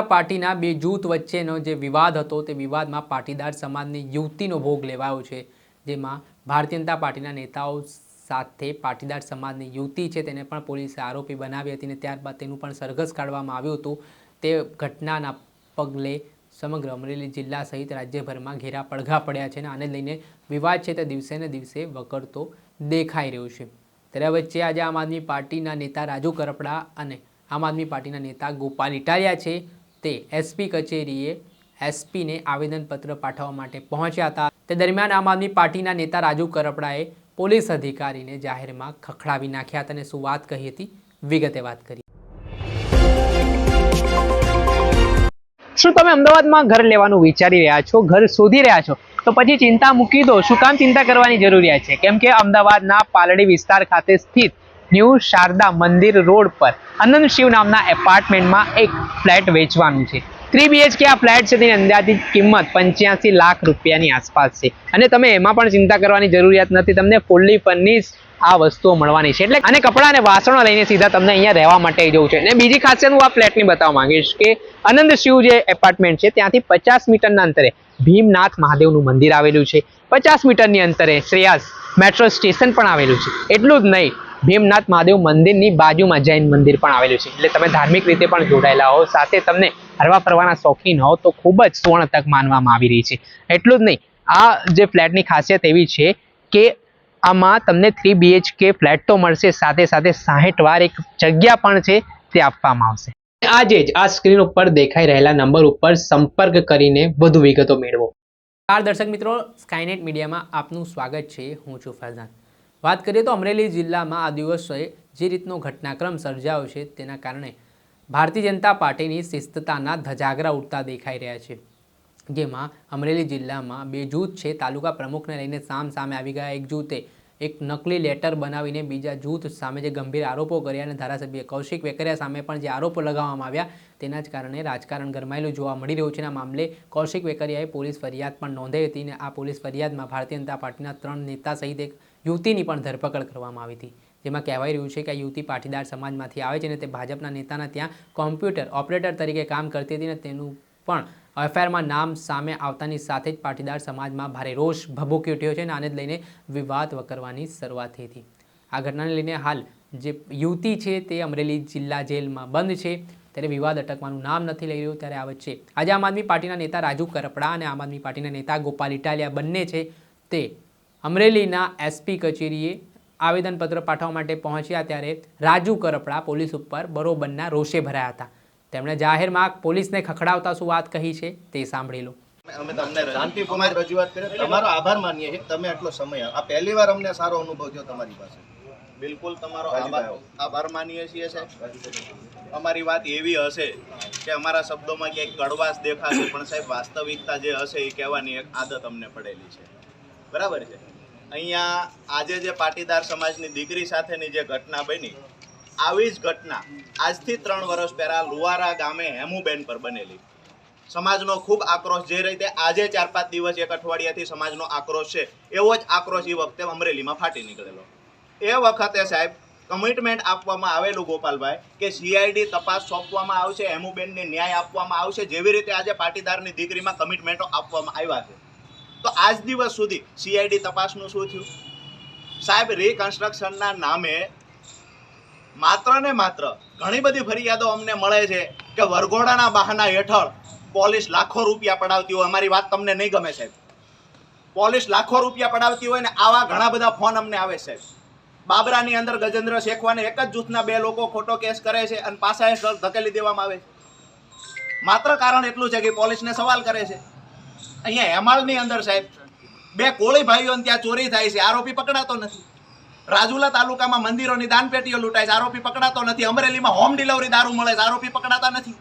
પાર્ટીના બે જૂથ વચ્ચેનો જે વિવાદ હતો તે વિવાદમાં પાટીદાર સમાજની યુવતીનો ભોગ લેવાયો છે, જેમાં ભારતીય જનતા પાર્ટીના નેતાઓ સાથે પાટીદાર સમાજની યુવતી છે તેને પણ પોલીસે આરોપી બનાવી હતી અને ત્યારબાદ તેનું પણ સરઘસ કાઢવામાં આવ્યું હતું। તે ઘટનાના પગલે સમગ્ર અમરેલી જિલ્લા સહિત રાજ્યભરમાં ઘેરા પડઘા પડ્યા છે અને આને લઈને વિવાદ છે તે દિવસે ને દિવસે વકરતો દેખાઈ રહ્યો છે। ત્યારે વચ્ચે આજે આમ આદમી પાર્ટીના નેતા રાજુ કરપડા અને આમ આદમી પાર્ટીના નેતા ગોપાલ ઇટાલિયા છે તે એસપી કચેરીએ એસપીને આવેદનપત્ર પાઠવવા માટે પહોંચ્યા હતા। તે દરમિયાન આમ આદમી પાર્ટીના નેતા રાજુ કરપડાએ પોલીસ અધિકારીને જાહેરમાં ખખડાવી નાખ્યા હતા અને શું વાત કહી હતી, વિગતે વાત કરી। શું તમે અમદાવાદમાં ઘર લેવાનું વિચારી રહ્યા છો, ઘર શોધી રહ્યા છો, તો પછી ચિંતા મૂકી દો। શું કામ ચિંતા કરવાની જરૂરિયાત છે? કેમ કે અમદાવાદના પાલડી વિસ્તાર ખાતે સ્થિત ન્યૂ શારદા મંદિર રોડ પર અનંત શિવ નામના એપાર્ટમેન્ટમાં એક ફ્લેટ વેચવાનું છે। 3 BHK આ ફ્લેટ છે તેની અંદાજિત કિંમત 85 લાખ રૂપિયાની આસપાસ છે અને તમે એમાં પણ ચિંતા કરવાની જરૂરિયાત નથી, તમને ફૂલ્લી ફર્નિશ આ વસ્તુઓ મળવાની છે। એટલે અને કપડાં અને વાસણો લઈને સીધા તમને અહીંયા રહેવા માટે જવું છે। અને બીજી ખાસિયત હું આ ફ્લેટની બતાવવા માંગીશ કે આનંદ શિવ જે એપાર્ટમેન્ટ છે ત્યાંથી 50 મીટરના અંતરે ભીમનાથ મહાદેવનું મંદિર આવેલું છે। 50 મીટરની અંતરે શ્રેયાસ મેટ્રો સ્ટેશન પણ આવેલું છે। એટલું જ નહીં, ભીમનાથ મહાદેવ મંદિરની બાજુમાં જૈન મંદિર પણ આવેલું છે, એટલે તમે ધાર્મિક રીતે પણ જોડાયેલા હો, સાથે તમને હરવા ફરવાના શોખીન હો તો ખૂબ જ સુવર્ણ તક માનવામાં આવી રહી છે। એટલું જ નહીં, આ જે ફ્લેટની ખાસિયત એવી છે કે આમાં તમને 3 BHK ફ્લેટ તો મળશે, સાથે સાથે 60 વાર એક જગ્યા પણ છે તે આપવામાં આવશે। આજે જ આ સ્ક્રીન ઉપર દેખાઈ રહેલા નંબર ઉપર સંપર્ક કરીને વધુ વિગતો મેળવો। દર્શક મિત્રો, સ્કાયનેટ મીડિયામાં આપનું સ્વાગત છે। હું છું ફૈઝાન। વાત કરીએ તો અમરેલી જિલ્લામાં આ દિવસે જે રીતનો ઘટનાક્રમ સર્જાયો છે તેના કારણે ભારતીય જનતા પાર્ટીની શિસ્તતાના ધજાગરા ઉડતા દેખાઈ રહ્યા છે, જેમાં અમરેલી જિલ્લામાં બે જૂથ છે તાલુકા પ્રમુખને લઈને સામે આવી ગયા। એક જૂથે એક નકલી લેટર બનાવીને બીજા જૂથ સામે જે ગંભીર આરોપો કર્યા અને ધારાસભ્ય કૌશિક વેકરિયા સામે પણ જે આરોપો લગાવવામાં આવ્યા તેના જ કારણે રાજકારણ ગરમાયેલું જોવા મળી રહ્યું છે। આ મામલે કૌશિક વેકરિયાએ પોલીસ ફરિયાદ પણ નોંધાઈ હતી અને આ પોલીસ ફરિયાદમાં ભારતીય જનતા પાર્ટીના 3 નેતા સહિત એક યુવતીની પણ ધરપકડ કરવામાં આવી હતી, જેમાં કહેવાય રહ્યું છે કે આ યુવતી પાટીદાર સમાજમાંથી આવે છે અને તે ભાજપના નેતાના ત્યાં કોમ્પ્યુટર ઓપરેટર તરીકે કામ કરતી હતી અને તેનું પણ એફઆઈઆરમાં નામ સામે આવતાની સાથે જ પાટીદાર સમાજમાં ભારે રોષ ભભૂકી ઉઠ્યો છે અને આને જ લઈને વિવાદ વકરવાની શરૂઆત થઈ હતી। આ ઘટનાને લઈને હાલ જે યુવતી છે તે અમરેલી જિલ્લા જેલમાં બંધ છે, ત્યારે વિવાદ અટકવાનું નામ નથી લઈ રહ્યું। ત્યારે આ વચ્ચે આજે આમ આદમી પાર્ટીના નેતા રાજુ કરપડા અને આમ આદમી પાર્ટીના નેતા ગોપાલ ઇટાલિયા બંને છે તે અમરેલીના એસપી કચેરીએ આવેદનપત્ર પાઠવવા માટે પહોંચ્યા। ત્યારે રાજુ કરપડા પોલીસ ઉપર બરોબરના રોષે ભરાયા હતા। તેમણે જાહેરમાં પોલીસને ખખડાવતા શું વાત કહી છે તે સાંભળી લો। અમે તમને શાંતિપૂર્વક રજૂઆત કરી, તમારો આભાર માનીએ છીએ, તમે આટલો સમય આ પહેલીવાર અમને સારો અનુભવ થયો તમારી પાસે। બિલકુલ તમારો આભાર માનીએ છીએ સાહેબ। અમારી વાત એવી હશે કે અમારા શબ્દોમાં ક્યાંક કડવાશ દેખાશે, પણ સાહેબ વાસ્તવિકતા જે હશે એ કહેવાની એક આદત અમને પડેલી છે, બરાબર છે। અહીંયા આજે જે પાટીદાર સમાજની દીકરી સાથેની જે ઘટના બની, આવી જ ઘટના આજથી 3 વર્ષ પહેલા લુવારા ગામે હેમુબેન પર બનેલી। સમાજનો ખૂબ આક્રોશ, જે રીતે આજે 4-5 દિવસ એક અઠવાડિયાથી સમાજનો આક્રોશ છે, એવો જ આક્રોશ એ વખતે અમરેલીમાં ફાટી નીકળેલો। એ વખતે સાહેબ કમિટમેન્ટ આપવામાં આવેલું ગોપાલભાઈ કે CID તપાસ સોંપવામાં આવશે, હેમુબેનને ન્યાય આપવામાં આવશે, જેવી રીતે આજે પાટીદારની દીકરીમાં કમિટમેન્ટો આપવામાં આવ્યા છે। તો આજ દિવસ સુધી CID તપાસનું શું થયું સાહેબ? રિકન્સ્ટ્રક્શનના નામે માત્ર ને માત્ર ઘણી બધી ફરિયાદો અમને મળે છે કે વરઘોડાના બહાના હેઠળ પોલીસ લાખો રૂપિયા પડાવતી હોય। અમારી વાત તમને નહીં ગમે સાહેબ, પોલીસ લાખો રૂપિયા પડાવતી હોય ને આવા ઘણા બધા ફોન અમને આવે સાહેબ। બાબરાની અંદર ગજેન્દ્ર શેખવાને એક જ જૂથના 2 લોકો ખોટો કેસ કરે છે અને પાછા હેઠળ ધકેલી દેવામાં આવે છે। માત્ર કારણ એટલું છે કે પોલીસને સવાલ કરે છે। અહીંયા હેમાળની અંદર સાહેબ 2 કોળી ભાઈઓને ત્યાં ચોરી થાય છે, આરોપી પકડાતો નથી। રાજુલા તાલુકામાં મંદિરોની દાનપેટીઓ લૂંટાય છે, આરોપી પકડાતો નથી। અમરેલીમાં હોમ ડિલિવરી દારૂ મળે છે, આરોપી પકડાતા નથી।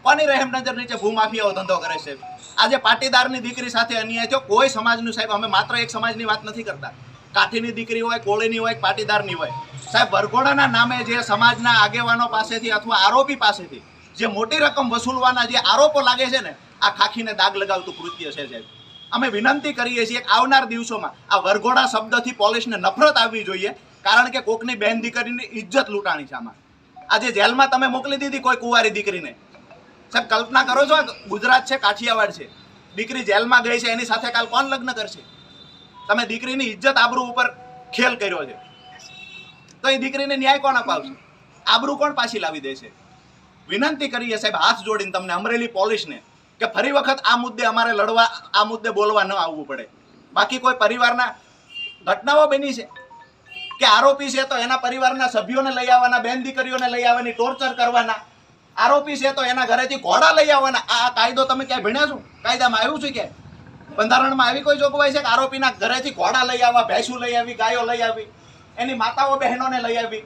કોની રહેમ નજર નીચે ભૂમાફિયાઓ ધંધો કરે છે? આજે પાટીદારની દીકરી સાથે અન્યાય થયો, કોઈ સમાજનું સાહેબ, અમે માત્ર એક સમાજની વાત નથી કરતા, કાઠીની દીકરી હોય, કોળીની હોય, પાટીદારની હોય સાહેબ, વરઘોડાના નામે જે સમાજના આગેવાનો પાસેથી અથવા આરોપી પાસેથી જે મોટી રકમ વસૂલવાના જે આરોપો લાગે છે ને, આ ખાખીને દાગ લગાવતું કૃત્ય છે સાહેબ। અમે વિનંતી કરીએ છીએ કે આવનાર દિવસોમાં આ વરઘોડા શબ્દથી પોલીસને નફરત આવવી જોઈએ, કારણ કે કોકની બહેન દીકરીની ઇજ્જત લૂંટાણી છે આમાં। આજે જેલમાં તમે મોકલી દીધી કોઈ કુંવારી દીકરીને સાહેબ કલ્પના કરો છો, ગુજરાત છે, કાઠિયાવાડ છે, દીકરી જેલમાં ગઈ છે, એની સાથે કાલ કોણ લગ્ન કરશે? તમે દીકરીની ઇજ્જત આબરૂ ઉપર ખેલ કર્યો છે, તો એ દીકરીને ન્યાય કોણ અપાવશે? આબરૂ કોણ પાછી લાવી દેશે? વિનંતી કરીએ સાહેબ હાથ જોડીને તમને અમરેલી પોલીસને કે ફરી વખત આ મુદ્દે અમારે લડવા, આ મુદ્દે બોલવા ન આવવું પડે. બાકી કોઈ પરિવારના ઘટનાઓ બની છે કે આરોપી છે તો એના પરિવારના સભ્યોને લઈ આવવાના, બેન દીકરીઓને લઈ આવવાની, ટોર્ચર કરવાના. આરોપી છે તો એના ઘરેથી ઘોડા લઈ આવવાના. આ કાયદો તમે ક્યાંય ભણ્યા છો? કાયદામાં આવ્યું છે કે બંધારણમાં આવી કોઈ જોગવાઈ છે કે આરોપીના ઘરેથી ઘોડા લઈ આવવા, ભેંસું લઈ આવી, ગાયો લઈ આવી, એની માતાઓ બહેનોને લઈ આવી?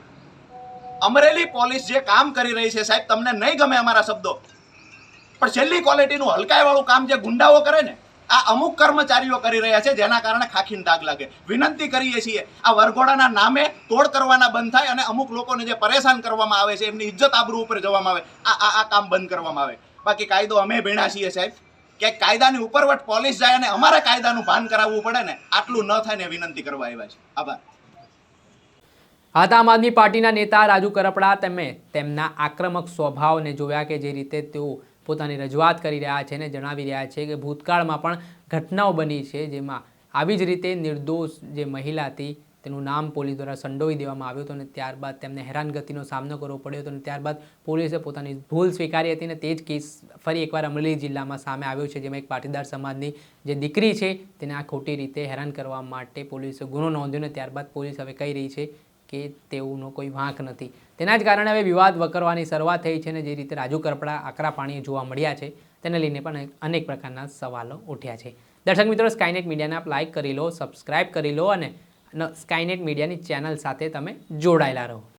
અમરેલી પોલીસ જે કામ કરી રહી છે સાહેબ, તમને નહીં ગમે અમારા શબ્દો, પણ છેલ્લી ક્વોલિટીનું હલકાઈવાળું કામ જે ગુંડાઓ કરે ને, આ અમુક કર્મચારીઓ કરી રહ્યા છે, જેના કારણે ખાખીને દાગ લાગે. વિનંતી કરીએ છીએ આ વરઘોડાના નામે તોડ કરવાના બંધ થાય અને અમુક લોકોને જે પરેશાન કરવામાં આવે છે, એમની ઇજ્જત આબરૂ ઉપર જવામાં આવે, આ કામ બંધ કરવામાં આવે. બાકી કાયદો અમે ભણ્યા છીએ સાહેબ, કે કાયદાની ઉપરવટ પોલીસ જાય અને અમારે કાયદાનું ભાન કરાવવું પડે ને, આટલું ન થાય ને વિનંતી કરવા આવ્યા છે. આભાર. આમ આદમી પાર્ટીના નેતા રાજુ કરપડા તેમના આક્રમક સ્વભાવને જોયા કે જે રીતે તેઓ પોતાની રજૂઆત કરી રહ્યા છે અને જણાવી રહ્યા છે કે ભૂતકાળમાં પણ ઘટનાઓ બની છે જેમાં આવી જ રીતે નિર્દોષ જે મહિલા હતી તેનું નામ પોલીસ દ્વારા સંડોવી દેવામાં આવ્યું હતું અને ત્યારબાદ તેમને હેરાનગતિનો સામનો કરવો પડ્યો હતો અને ત્યારબાદ પોલીસે પોતાની ભૂલ સ્વીકારી હતી અને તે જ કેસ ફરી એકવાર અમરેલી જિલ્લામાં સામે આવ્યો છે, જેમાં એક પાટીદાર સમાજની જે દીકરી છે તેને આ ખોટી રીતે હેરાન કરવા માટે પોલીસે ગુનો નોંધ્યો અને ત્યારબાદ પોલીસ હવે કહી રહી છે કે તેઓનો કોઈ વાંક નથી. તેના જ કારણે હવે વિવાદ વકરવાની શરૂઆત થઈ છે અને જે રીતે રાજુ કરપડા આકરા પાણીએ જોવા મળ્યા છે તેને લઈને પણ અનેક પ્રકારના સવાલો ઉઠ્યા છે. દર્શક મિત્રો, સ્કાયનેટ મીડિયાને આપ લાઇક કરી લો, સબસ્ક્રાઇબ કરી લો અને સ્કાયનેટ મીડિયાની ચેનલ સાથે તમે જોડાયેલા રહો.